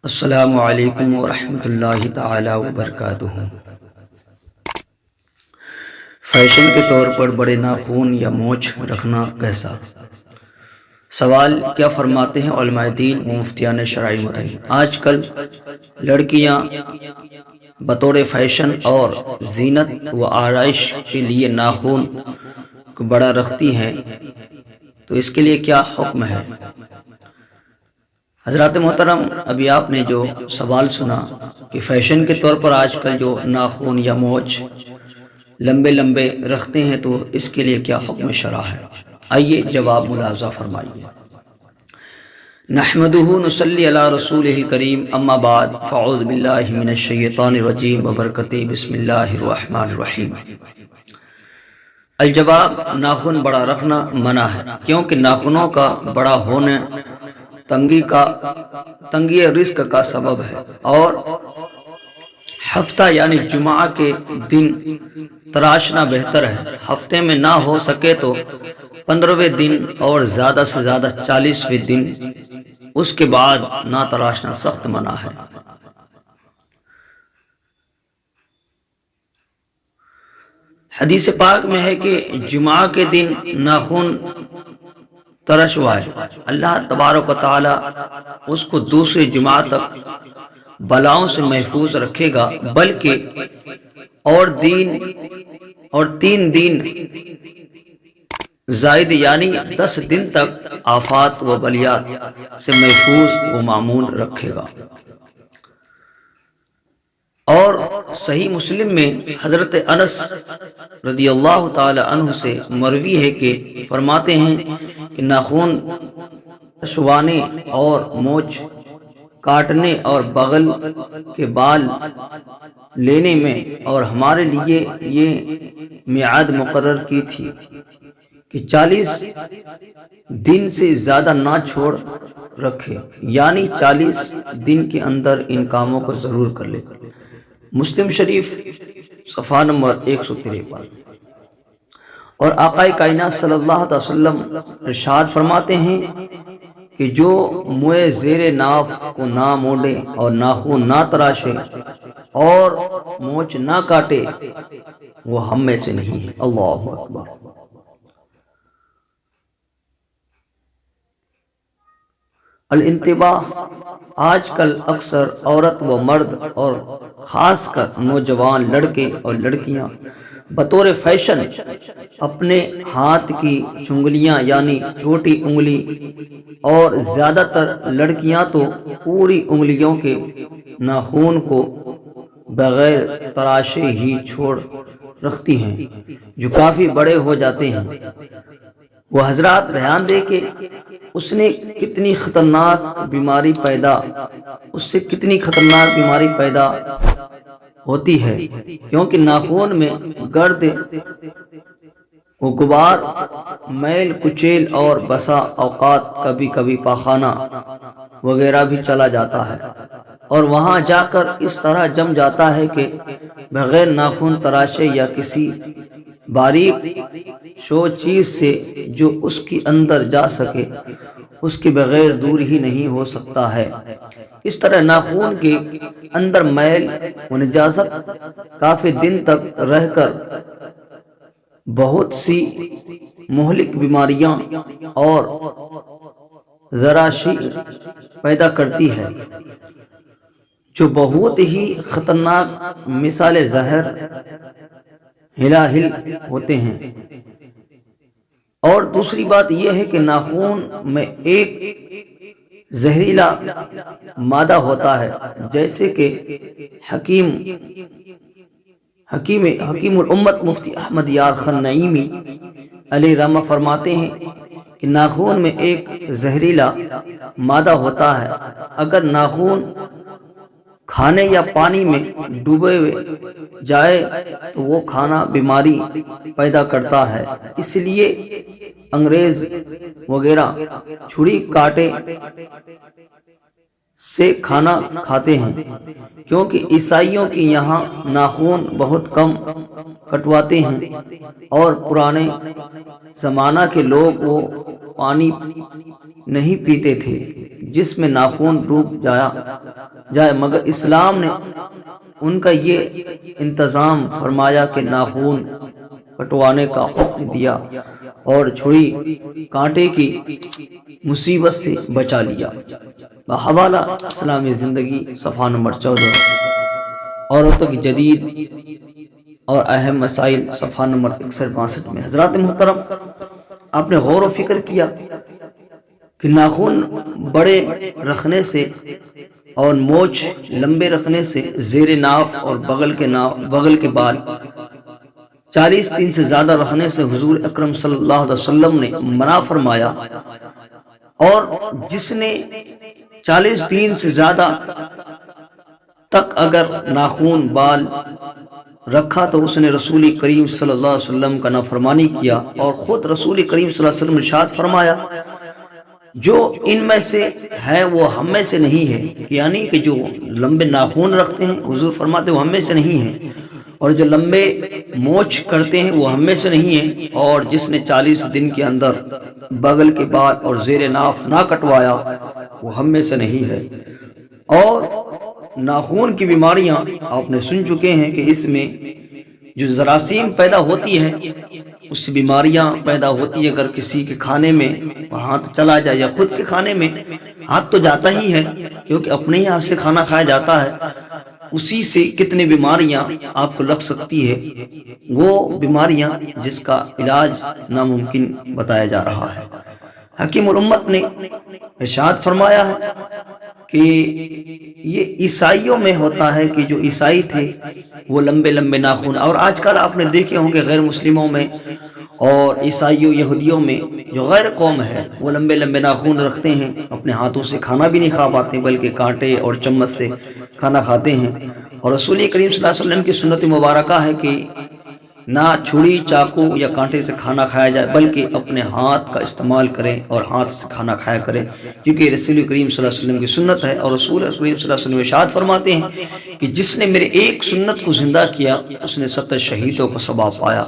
السلام علیکم ورحمۃ اللہ تعالی وبرکاتہ۔ فیشن کے طور پر بڑے ناخن یا مونچھ رکھنا کیسا؟ سوال کیا فرماتے ہیں علماء دین و مفتیان شرعی متعین؟ آج کل لڑکیاں بطور فیشن اور زینت و آرائش کے لیے ناخن کو بڑا رکھتی ہیں، تو اس کے لیے کیا حکم ہے؟ حضرات محترم، ابھی آپ نے جو سوال سنا کہ فیشن کے طور پر آج کل جو ناخن یا مونچھ لمبے لمبے رکھتے ہیں، تو اس کے لیے کیا حکم شرع ہے؟ آئیے جواب ملاحظہ فرمائیے۔ نحمدہ نصلی علی رسولہ الکریم، اما بعد، فاعوذ باللہ من الشیطان الرجیم وبرکاتہ، بسم اللہ الرحمن الرحیم۔ الجواب، ناخن بڑا رکھنا منع ہے، کیونکہ ناخنوں کا بڑا ہونا تنگی رزق کا سبب ہے، اور ہفتہ یعنی جمعہ کے دن تراشنا بہتر ہے۔ ہفتے میں نہ ہو سکے تو 15ویں دن اور زیادہ سے زیادہ 40ویں دن، اس کے بعد نہ تراشنا سخت منع ہے۔ حدیث پاک میں ہے کہ جمعہ کے دن ناخن ترشوائے، اللہ تبارک و تعالی اس کو دوسرے جمعہ تک بلاؤں سے محفوظ رکھے گا، بلکہ اور 3 دن زائد یعنی 10 دن تک آفات و بلیات سے محفوظ و معمون رکھے گا۔ اور صحیح مسلم میں حضرت انس رضی اللہ تعالی عنہ سے مروی ہے کہ فرماتے ہیں کہ ناخن کشوانے اور مونچھ کاٹنے اور بغل کے بال لینے میں اور ہمارے لیے یہ میعاد مقرر کی تھی کہ 40 دن سے زیادہ نہ چھوڑ رکھے، یعنی 40 دن کے اندر ان کاموں کو ضرور کر لے۔ مسلم شریف صفحہ نمبر 153۔ اور آقا کائنات صلی اللہ علیہ وسلم ارشاد فرماتے ہیں کہ جو موئے زیر ناف کو نہ مونڈے اور ناخن نہ تراشے اور مونچھ نہ کاٹے، وہ ہم میں سے نہیں ہے۔ اللہ اکبر۔ الانتباہ، آج کل اکثر عورت و مرد اور خاص کر نوجوان لڑکے اور لڑکیاں بطور فیشن اپنے ہاتھ کی چنگلیاں یعنی چھوٹی انگلی اور زیادہ تر لڑکیاں تو پوری انگلیوں کے ناخن کو بغیر تراشے ہی چھوڑ رکھتی ہیں، جو کافی بڑے ہو جاتے ہیں۔ وہ حضرات دھیان دے کہ اس سے کتنی خطرناک بیماری پیدا ہوتی ہے، کیونکہ ناخن میں گرد و غبار، میل کچیل اور بسا اوقات کبھی کبھی پاخانہ وغیرہ بھی چلا جاتا ہے، اور وہاں جا کر اس طرح جم جاتا ہے کہ بغیر ناخن تراشے یا کسی باریک شو چیز سے جو اس کی اندر جا سکے اس کے بغیر دور ہی نہیں ہو سکتا ہے۔ اس طرح ناخن کے اندر میل و نجاست کافی دن تک رہ کر بہت سی مہلک بیماریاں اور ذراشی پیدا کرتی ہے، جو بہت ہی خطرناک مثال زہر ہلاہل ہوتے ہیں۔ اور دوسری بات یہ ہے کہ ناخن میں ایک زہریلا مادہ ہوتا ہے، جیسے کہ حکیم الامت مفتی احمد یار خان نعیمی علیہ رحمہ فرماتے ہیں کہ ناخن میں ایک زہریلا مادہ ہوتا ہے، اگر ناخن کھانے یا پانی میں ڈوبے جائے تو وہ کھانا بیماری پیدا کرتا ہے۔ اس لیے انگریز وغیرہ چھری کاٹے سے کھانا کھاتے ہیں، کیونکہ عیسائیوں کے یہاں ناخن بہت کم کٹواتے ہیں، اور پرانے زمانہ کے لوگ وہ پانی نہیں پیتے تھے جس میں ناخن ڈوب جایا جائے، مگر اسلام نے ان کا یہ انتظام فرمایا کہ ناخون کٹوانے کا حکم دیا اور چھری کانٹے کی مصیبت سے بچا لیا۔ بحوالہ اسلامی زندگی صفحہ نمبر 14، عورتوں کی جدید اور اہم مسائل صفحہ نمبر 61-62 میں۔ حضرات محترم، آپ نے غور و فکر کیا کہ ناخن بڑے رکھنے سے اور مونچھ لمبے رکھنے سے زیر ناف اور بغل کے بال 40 دن سے زیادہ رکھنے سے حضور اکرم صلی اللہ علیہ وسلم نے منع فرمایا، اور جس نے 40 دن سے زیادہ تک اگر ناخون بال رکھا تو اس نے رسول کریم صلی اللہ علیہ وسلم کا نافرمانی کیا، اور خود رسول کریم صلی اللہ علیہ وسلم نے ارشاد فرمایا جو ان میں سے ہے وہ ہم میں سے نہیں ہے، یعنی کہ جو لمبے ناخون رکھتے ہیں حضور فرماتے ہیں وہ ہم میں سے نہیں ہیں، اور جو لمبے مونچھ کرتے ہیں وہ ہم میں سے نہیں ہیں، اور جس نے 40 دن کے اندر بغل کے بال اور زیر ناف نہ کٹوایا وہ ہم میں سے نہیں ہے۔ اور ناخون کی بیماریاں آپ نے سن چکے ہیں کہ اس میں جو جراثیم پیدا ہوتی ہے اس سے بیماریاں پیدا ہوتی ہے۔ اگر کسی کے کھانے میں ہاتھ چلا جائے یا خود کے کھانے میں ہاتھ تو جاتا ہی ہے کیونکہ اپنے ہی ہاتھ سے کھانا کھایا جاتا ہے، اسی سے کتنی بیماریاں آپ کو لگ سکتی ہے، وہ بیماریاں جس کا علاج ناممکن بتایا جا رہا ہے۔ حکیم الامت نے ارشاد فرمایا ہے کہ یہ عیسائیوں میں ہوتا ہے کہ جو عیسائی تھے وہ لمبے لمبے ناخن، اور آج کل آپ نے دیکھے ہوں گے غیر مسلموں میں اور عیسائیوں یہودیوں میں جو غیر قوم ہے وہ لمبے لمبے ناخن رکھتے ہیں، اپنے ہاتھوں سے کھانا بھی نہیں کھا پاتے بلکہ کانٹے اور چمچ سے کھانا کھاتے ہیں۔ اور رسول کریم صلی اللہ علیہ وسلم کی سنت مبارکہ ہے کہ نہ چھری چاقو یا کانٹے سے کھانا کھایا جائے بلکہ اپنے ہاتھ کا استعمال کریں اور ہاتھ سے کھانا کھایا کریں، کیونکہ رسول کریم صلی اللہ علیہ وسلم کی سنت ہے۔ اور رسول کریم صلی اللہ علیہ وسلم ارشاد فرماتے ہیں کہ جس نے میرے ایک سنت کو زندہ کیا اس نے 70 شہیدوں کا ثواب پایا۔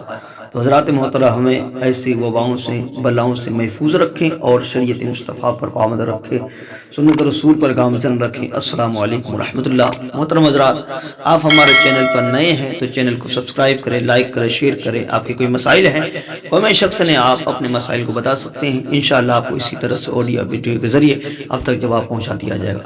تو حضرات محترم ہمیں ایسی وباؤں سے بلاؤں سے محفوظ رکھیں اور شریعت مصطفیٰ پر پابند رکھیں، سنت رسول پر گامزن رکھیں۔ السلام علیکم ورحمۃ اللہ۔ محترم حضرات، آپ ہمارے چینل پر نئے ہیں تو چینل کو سبسکرائب کریں، لائک کریں، شیئر کریں۔ آپ کے کوئی مسائل ہیں کمنٹ سیکشن میں آپ اپنے مسائل کو بتا سکتے ہیں، انشاءاللہ آپ کو اسی طرح سے آڈیو ویڈیو کے ذریعے اب تک جواب پہنچا دیا جائے گا۔